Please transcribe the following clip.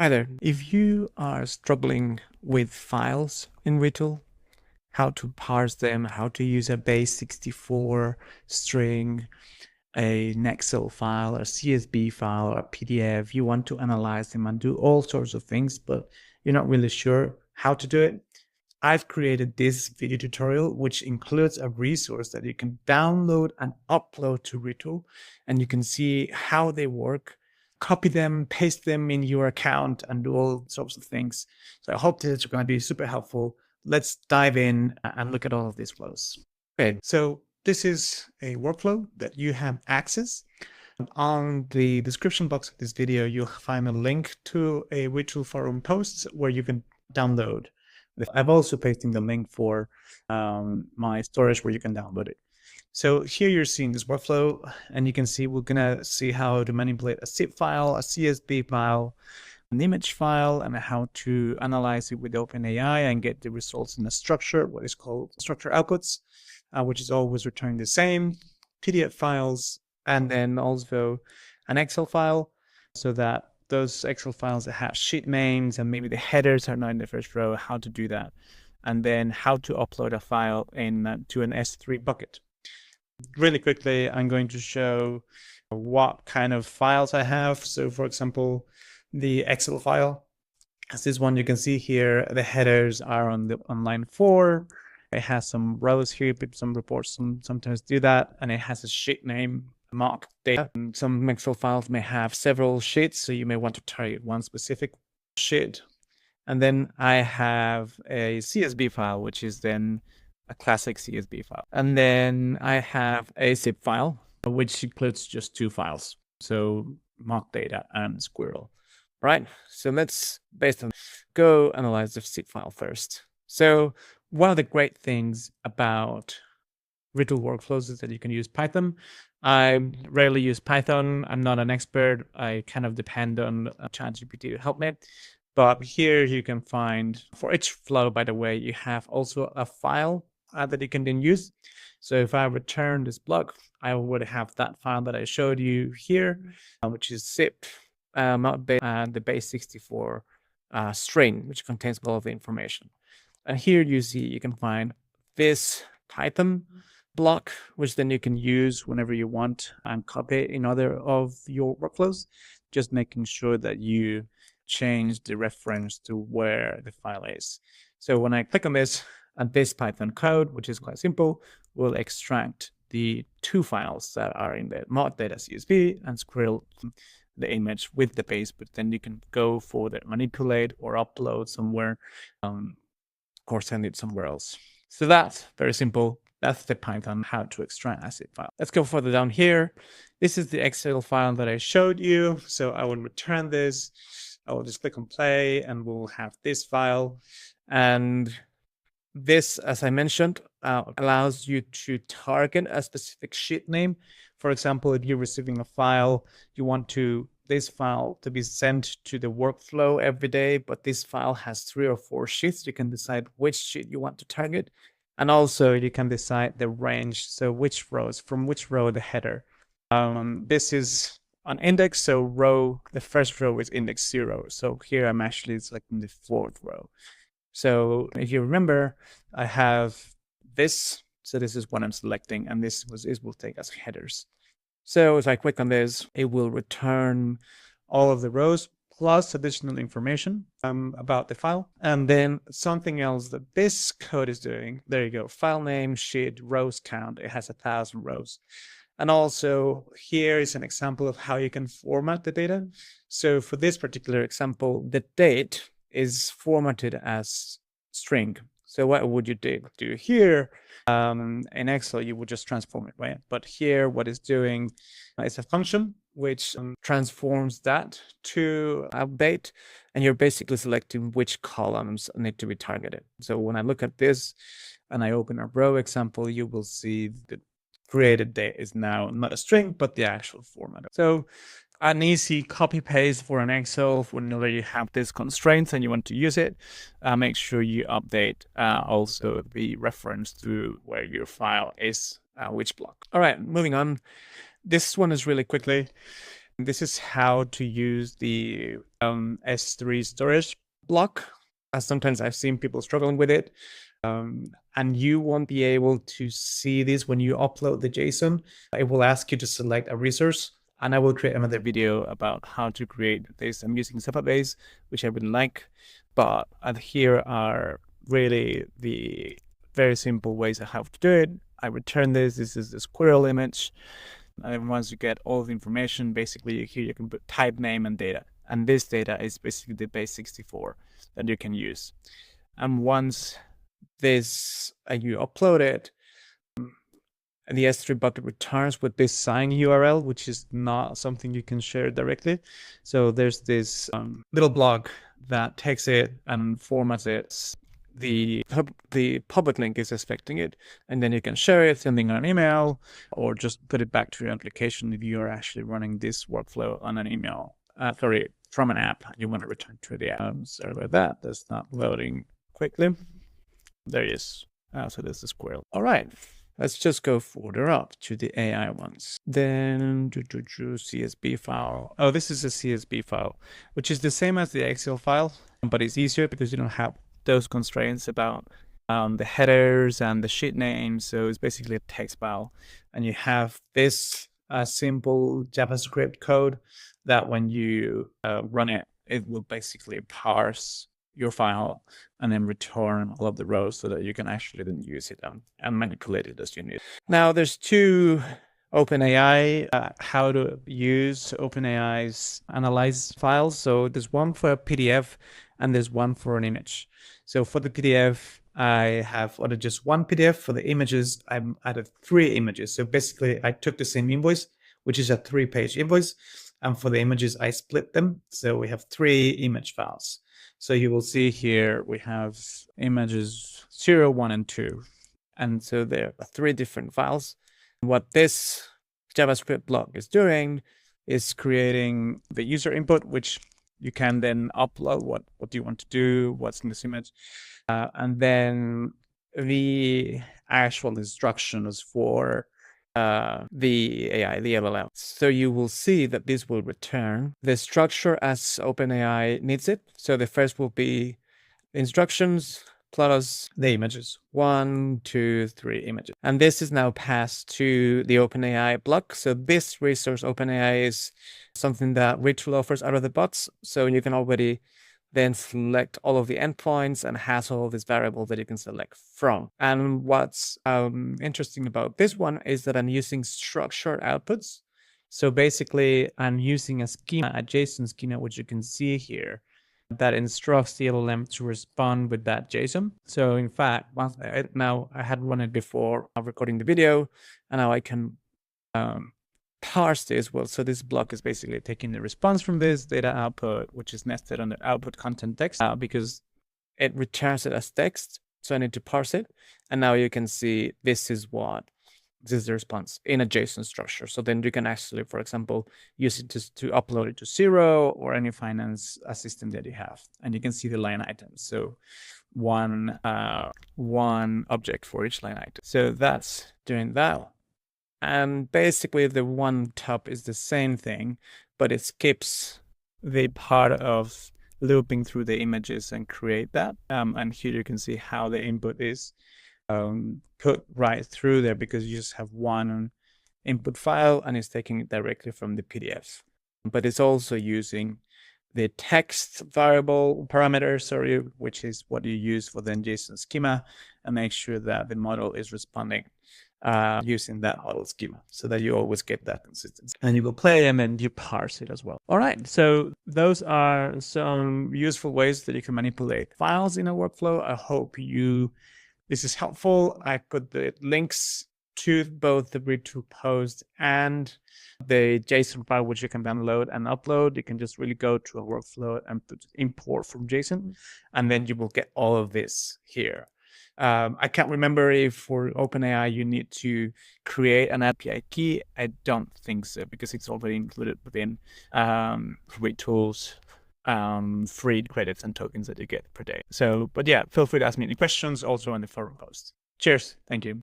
Hi there. If you are struggling with files in Retool, how to parse them, how to use a Base64 string, an Excel file, a CSV file, or a PDF, you want to analyze them and do all sorts of things, but you're not really sure how to do it, I've created this video tutorial, which includes a resource that you can download and upload to Retool, and you can see how they work, copy them, paste them in your account, and do all sorts of things. So I hope this is going to be super helpful. Let's dive in and look at all of these flows. Okay, so this is a workflow that you have access. On the description box of this video, you'll find a link to a Retool forum post where you can download. I've also pasted the link for my storage where you can download it. So here you're seeing this workflow, and you can see we're gonna see how to manipulate a zip file, a CSV file, an image file, and how to analyze it with OpenAI and get the results in a structure, what is called structure outputs, which is always returning the same, PDF files, and then also an Excel file, so that those Excel files that have sheet names and maybe the headers are not in the first row, how to do that, and then how to upload a file in to an S3 bucket. Really quickly, I'm going to show what kind of files I have. So for example, the Excel file, as this one you can see here, the headers are on line 4. It has some rows here, but some reports sometimes do that, and it has a sheet name, mock data. And some Excel files may have several sheets, so you may want to target one specific sheet. And then I have a CSV file, which is then a classic CSV file. And then I have a zip file, which includes just 2 files. So mock data and squirrel. Right, so let's go analyze the zip file first. So one of the great things about Retool Workflows is that you can use Python. I rarely use Python. I'm not an expert. I kind of depend on ChatGPT to help me. But here you can find, for each flow, by the way, you have also a file that you can then use. So if I return this block, I would have that file that I showed you here, which is zip, the Base64 string, which contains all of the information. And here you see, you can find this Python block, which then you can use whenever you want and copy it in other of your workflows, just making sure that you change the reference to where the file is. So when I click on this, and this Python code, which is quite simple, will extract the 2 files that are in the mock data CSV and squirrel the image with the base, but then you can go for the manipulate or upload somewhere, or send it somewhere else. So that's very simple. That's the Python how to extract a zip file. Let's go further down here. This is the Excel file that I showed you. So I will return this. I will just click on play and we'll have this file. And this, as I mentioned, allows you to target a specific sheet name. For example, if you're receiving a file, you want this file to be sent to the workflow every day, but this file has 3 or 4 sheets. You can decide which sheet you want to target. And also you can decide the range. So which rows, from which row the header. This is an index. So the first row is index 0. So here I'm actually selecting the 4th row. So if you remember, I have this. So this is what I'm selecting, and this will take as headers. So if I click on this, it will return all of the rows plus additional information about the file. And then something else that this code is doing, there you go, file name, sheet, rows count. It has 1,000 rows. And also here is an example of how you can format the data. So for this particular example, the date is formatted as string. So what would you do here? In Excel, you would just transform it, right? But here, what it's doing is a function which transforms that to update, and you're basically selecting which columns need to be targeted. So when I look at this and I open a row example, you will see the created date is now not a string, but the actual format. So an easy copy paste for an Excel whenever you have these constraints and you want to use it. Make sure you update also the reference to where your file is, which block. All right, moving on. This one is really quickly. This is how to use the S3 storage block. Sometimes I've seen people struggling with it. And you won't be able to see this when you upload the JSON. It will ask you to select a resource, and I will create another video about how to create this. I'm using Base, which I really like, but here are really the very simple ways of how to do it. I return this. This is the squirrel image. And once you get all the information, basically here you can put type, name, and data. And this data is basically the Base64 that you can use. And once this you upload it, and the S3 bucket returns with this sign URL, which is not something you can share directly. So there's this little block that takes it and formats it. The public link is expecting it, and then you can share it, sending an email, or just put it back to your application if you are actually running this workflow on an email. From an app, you want to return to the app. Sorry about that. That's not loading quickly. There it is. So there's the squirrel. All right. Let's just go further up to the AI ones. Then CSV file. Oh, this is a CSV file, which is the same as the Excel file, but it's easier because you don't have those constraints about the headers and the sheet names. So it's basically a text file, and you have this simple JavaScript code that when you run it, it will basically parse your file and then return all of the rows so that you can actually then use it and manipulate it as you need. Now there's two OpenAI, how to use OpenAI's analyze files. So there's one for a PDF and there's one for an image. So for the PDF, I have ordered just one PDF. For the images, I've added 3 images. So basically I took the same invoice, which is a 3-page invoice. And for the images, I split them. So we have 3 image files. So you will see here, we have images 0, 1, and 2. And so there are 3 different files. What this JavaScript block is doing is creating the user input, which you can then upload what do you want to do, what's in this image. And then the actual instructions for the AI, the LLM. So you will see that this will return the structure as OpenAI needs it. So the first will be instructions plus the images. 1, 2, 3 images. And this is now passed to the OpenAI block. So this resource OpenAI is something that Retool offers out of the box. So you can already then select all of the endpoints and has all of these variables that you can select from. And what's interesting about this one is that I'm using structured outputs. So basically, I'm using a schema, a JSON schema, which you can see here, that instructs the LLM to respond with that JSON. So in fact, now I had run it before recording the video, and now I can parse this. Well, so this block is basically taking the response from this data output, which is nested under output content text, because it returns it as text. So I need to parse it. And now you can see this is the response in a JSON structure. So then you can actually, for example, use it to upload it to Xero or any finance assistant that you have. And you can see the line items. So one object for each line item. So that's doing that. And basically the one top is the same thing, but it skips the part of looping through the images and create that. And here you can see how the input is put right through there, because you just have one input file and it's taking it directly from the PDF. But it's also using the text variable parameter, which is what you use for the JSON schema, and make sure that the model is responding using that model schema, so that you always get that consistency. And you will play them and you parse it as well. All right, so those are some useful ways that you can manipulate files in a workflow. I hope this is helpful. I put the links to both the Retool post and the JSON file, which you can download and upload. You can just really go to a workflow and import from JSON, and then you will get all of this here. I can't remember if for OpenAI you need to create an API key. I don't think so, because it's already included within Retool's free credits and tokens that you get per day. So, but yeah, feel free to ask me any questions also on the forum post. Cheers. Thank you.